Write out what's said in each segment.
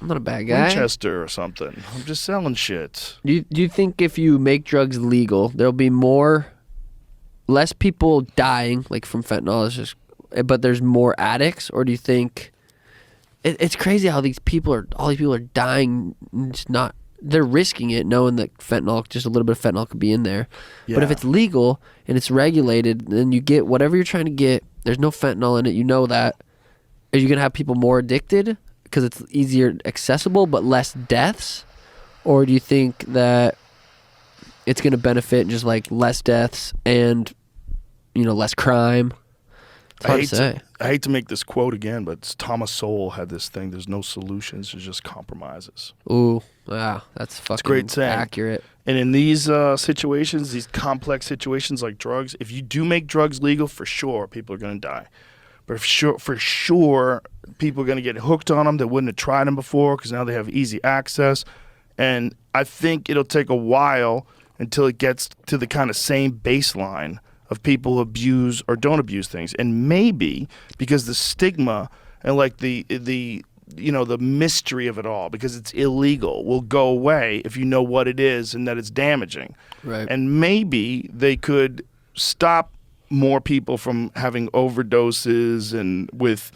I'm not a bad guy. Winchester or something. I'm just selling shit. Do you think if you make drugs legal, there'll be less people dying, like from fentanyl, but there's more addicts? Or do you think it's crazy how all these people are dying, just not, they're risking it knowing that fentanyl, just a little bit of fentanyl could be in there. Yeah. But if it's legal and it's regulated, then you get whatever you're trying to get. There's no fentanyl in it. You know that. Are you going to have people more addicted because it's easier accessible but less deaths? Or do you think that it's going to benefit just like less deaths and, less crime? It's hard to say. I hate to make this quote again, but Thomas Sowell had this thing: there's no solutions, there's just compromises. Ooh, wow, that's fucking great saying. accurate. And in these situations, these complex situations like drugs, if you do make drugs legal, for sure, people are going to die. But for sure, people are going to get hooked on them that wouldn't have tried them before because now they have easy access. And I think it'll take a while until it gets to the kind of same baseline of people who abuse or don't abuse things. And maybe because the stigma and like the mystery of it all, because it's illegal, will go away if you know what it is and that it's damaging. Right. And maybe they could stop more people from having overdoses and with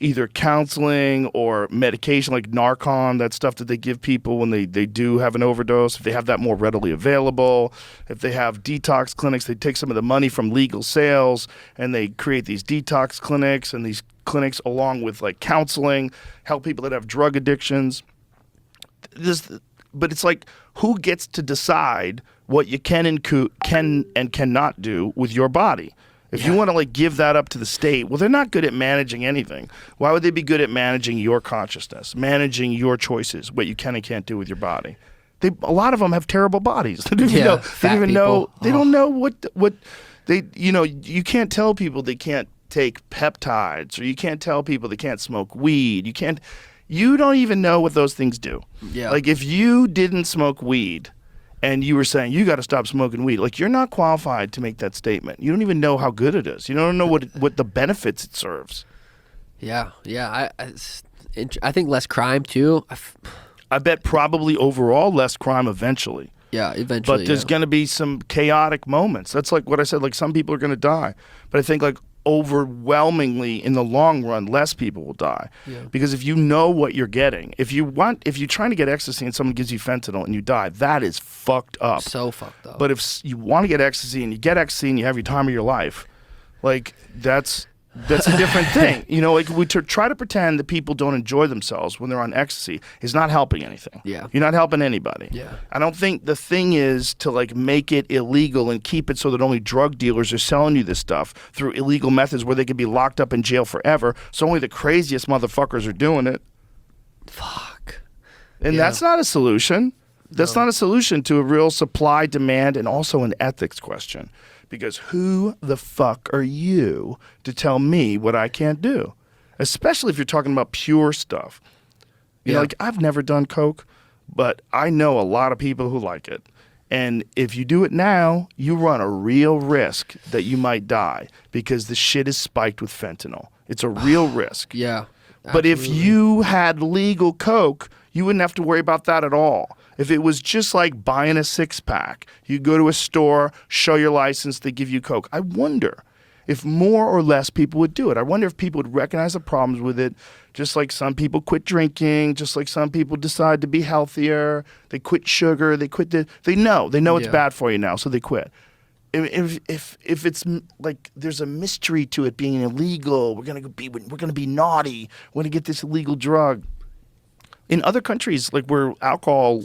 either counseling or medication like Narcan, that stuff that they give people when they do have an overdose, if they have that more readily available, if they have detox clinics, they take some of the money from legal sales and they create these detox clinics, and these clinics along with like counseling help people that have drug addictions. But it's like, who gets to decide what you can and cannot do with your body? If you want to like give that up to the state, well, they're not good at managing anything. Why would they be good at managing your consciousness, managing your choices, what you can and can't do with your body? A lot of them have terrible bodies. They don't even know. They don't even know. They don't know what they. You can't tell people they can't take peptides, or you can't tell people they can't smoke weed. You don't even know what those things do. Yeah. Like if you didn't smoke weed, and you were saying you got to stop smoking weed, like you're not qualified to make that statement. You don't even know how good it is. You don't know what the benefits it serves. Yeah. I think less crime too. I bet probably overall less crime eventually. Yeah, eventually. But there's going to be some chaotic moments. That's like what I said. Like some people are going to die, but I think like overwhelmingly in the long run, less people will die. Yeah. Because if you know what you're getting, if you're trying to get ecstasy and someone gives you fentanyl and you die, that is fucked up. So fucked up. But if you want to get ecstasy and you get ecstasy and you have your time of your life, like that's a different thing. Like we try to pretend that people don't enjoy themselves when they're on ecstasy is not helping anything. Yeah. You're not helping anybody. Yeah. I don't think the thing is to like make it illegal and keep it so that only drug dealers are selling you this stuff through illegal methods where they could be locked up in jail forever. So only the craziest motherfuckers are doing it. Fuck. And that's not a solution. That's not a solution to a real supply, demand, and also an ethics question. Because who the fuck are you to tell me what I can't do? Especially if you're talking about pure stuff. You know, like I've never done coke, but I know a lot of people who like it. And if you do it now, you run a real risk that you might die because the shit is spiked with fentanyl. It's a real risk. Yeah. But if you had legal coke, you wouldn't have to worry about that at all. If it was just like buying a six-pack, you go to a store, show your license, they give you coke. I wonder if more or less people would do it. I wonder if people would recognize the problems with it, just like some people quit drinking, just like some people decide to be healthier. They quit sugar, they know it's bad for you now, so they quit. If it's like there's a mystery to it being illegal, we're gonna be naughty, we're gonna get this illegal drug. In other countries, like where alcohol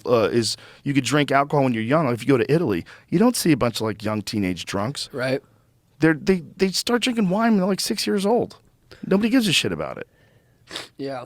you could drink alcohol when you're young. Like if you go to Italy, you don't see a bunch of like young teenage drunks. Right. They start drinking wine when they're like 6 years old. Nobody gives a shit about it. Yeah.